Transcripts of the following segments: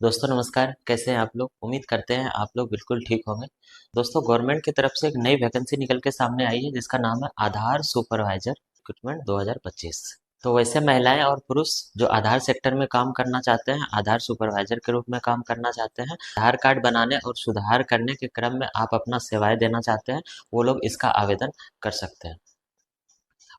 दोस्तों नमस्कार, कैसे हैं आप लोग? उम्मीद करते हैं आप लोग बिल्कुल ठीक होंगे। दोस्तों गवर्नमेंट की तरफ से एक नई वैकेंसी निकल के सामने आई है जिसका नाम है आधार सुपरवाइजर रिक्रूटमेंट 2025। तो वैसे महिलाएं और पुरुष जो आधार सेक्टर में काम करना चाहते हैं, आधार सुपरवाइजर के रूप में काम करना चाहते हैं, आधार कार्ड बनाने और सुधार करने के क्रम में आप अपना सेवाएं देना चाहते हैं, वो लोग इसका आवेदन कर सकते हैं।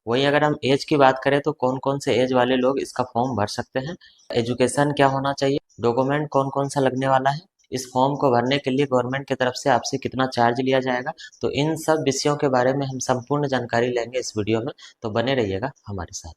वहीं अगर हम एज की बात करें तो कौन कौन से एज वाले लोग इसका फॉर्म भर सकते हैं, एजुकेशन क्या होना चाहिए, डॉक्यूमेंट कौन कौन सा लगने वाला है, इस फॉर्म को भरने के लिए गवर्नमेंट की तरफ से आपसे कितना चार्ज लिया जाएगा, तो इन सब विषयों के बारे में हम संपूर्ण जानकारी लेंगे इस वीडियो में। तो बने रहिएगा हमारे साथ।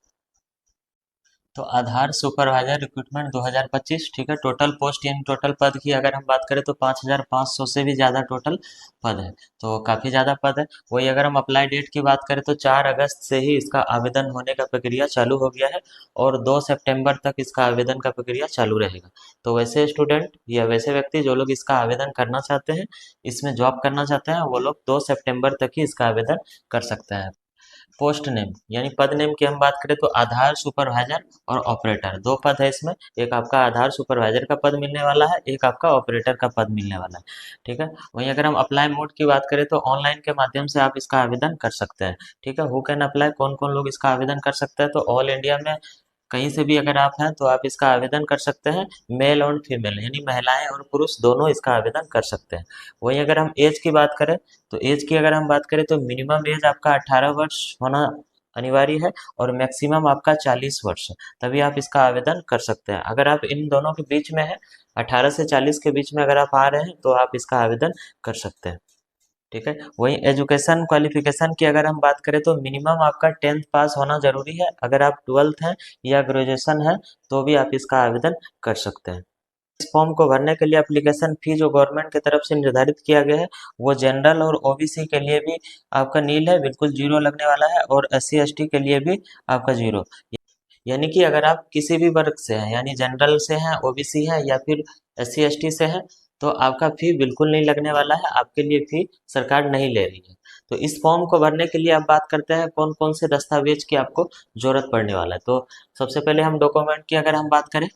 तो आधार सुपरवाइजर रिक्रूटमेंट 2025, ठीक है। टोटल पोस्ट यानी टोटल पद की अगर हम बात करें तो 5,500 से भी ज़्यादा टोटल पद है, तो काफ़ी ज़्यादा पद है। वही अगर हम अप्लाई डेट की बात करें तो 4 अगस्त से ही इसका आवेदन होने का प्रक्रिया चालू हो गया है और 2 सितंबर तक इसका आवेदन का प्रक्रिया चालू रहेगा। तो वैसे स्टूडेंट या वैसे व्यक्ति जो लोग इसका आवेदन करना चाहते हैं, इसमें जॉब करना चाहते हैं, वो लोग 2 सितंबर तक ही इसका आवेदन कर सकते हैं। पोस्ट नेम यानी पद नेम की हम बात करें तो आधार सुपरवाइजर और ऑपरेटर, दो पद है इसमें। एक आपका आधार सुपरवाइजर का पद मिलने वाला है, एक आपका ऑपरेटर का पद मिलने वाला है, ठीक है। वहीं अगर हम अप्लाई मोड की बात करें तो ऑनलाइन के माध्यम से आप इसका आवेदन कर सकते हैं, ठीक है। हु कैन अप्लाई, कौन कौन लोग इसका आवेदन कर सकते हैं, तो ऑल इंडिया में कहीं से भी अगर आप हैं तो आप इसका आवेदन कर सकते हैं। मेल और फीमेल यानी महिलाएं और पुरुष दोनों इसका आवेदन कर सकते हैं। वहीं अगर हम एज की बात करें तो एज की अगर हम बात करें तो मिनिमम एज आपका 18 वर्ष होना अनिवार्य है और मैक्सिमम आपका 40 वर्ष है, तभी आप इसका आवेदन कर सकते हैं। अगर आप इन दोनों के बीच में है, 18 से 40 के बीच में अगर आप आ रहे हैं तो आप इसका आवेदन कर सकते हैं, ठीक है। वहीं एजुकेशन क्वालिफिकेशन की अगर हम बात करें तो मिनिमम आपका 10th पास होना जरूरी है। अगर आप 12th हैं या ग्रेजुएशन है तो भी आप इसका आवेदन कर सकते हैं। इस फॉर्म को भरने के लिए एप्लीकेशन फी जो गवर्नमेंट की तरफ से निर्धारित किया गया है वो जनरल और ओबीसी के लिए भी आपका नील है, बिल्कुल जीरो लगने वाला है, और एससी एसटी के लिए भी आपका जीरो। यानी कि अगर आप किसी भी वर्ग से हैं, यानी जनरल से हैं, ओबीसी हैं या फिर एससी एसटी से हैं, तो आपका फी बिल्कुल नहीं लगने वाला है, आपके लिए फी सरकार नहीं ले रही है। तो इस फॉर्म को भरने के लिए आप बात करते हैं कौन कौन से दस्तावेज की आपको जरूरत पड़ने वाला है। तो सबसे पहले हम डॉक्यूमेंट की अगर हम बात करें,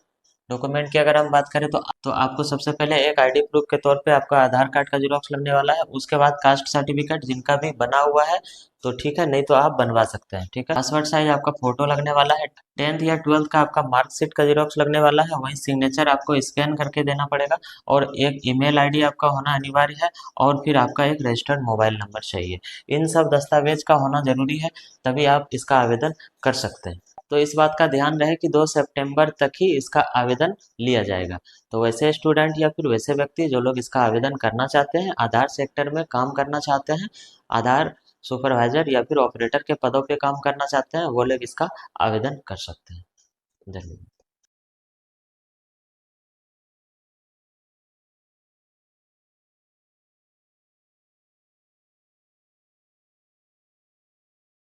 डॉक्यूमेंट की अगर हम बात करें तो आपको सबसे पहले एक आईडी प्रूफ के तौर पे आपका आधार कार्ड का जेरॉक्स लगने वाला है। उसके बाद कास्ट सर्टिफिकेट जिनका भी बना हुआ है तो ठीक है, नहीं तो आप बनवा सकते हैं, ठीक है। पासवर्ड साइज आपका फोटो लगने वाला है। 10th या 12th का आपका मार्कशीट का जेरॉक्स लगने वाला है, वहीं सिग्नेचर आपको स्कैन करके देना पड़ेगा, और एक ईमेल आईडी आपका होना अनिवार्य है, और फिर आपका एक रजिस्टर्ड मोबाइल नंबर चाहिए। इन सब दस्तावेज का होना जरूरी है, तभी आप इसका आवेदन कर सकते हैं। तो इस बात का ध्यान रहे कि 2 सितंबर तक ही इसका आवेदन लिया जाएगा। तो वैसे स्टूडेंट या फिर वैसे व्यक्ति जो लोग इसका आवेदन करना चाहते हैं, आधार सेक्टर में काम करना चाहते हैं, आधार सुपरवाइजर या फिर ऑपरेटर के पदों पे काम करना चाहते हैं, वो लोग इसका आवेदन कर सकते हैं। धन्यवाद।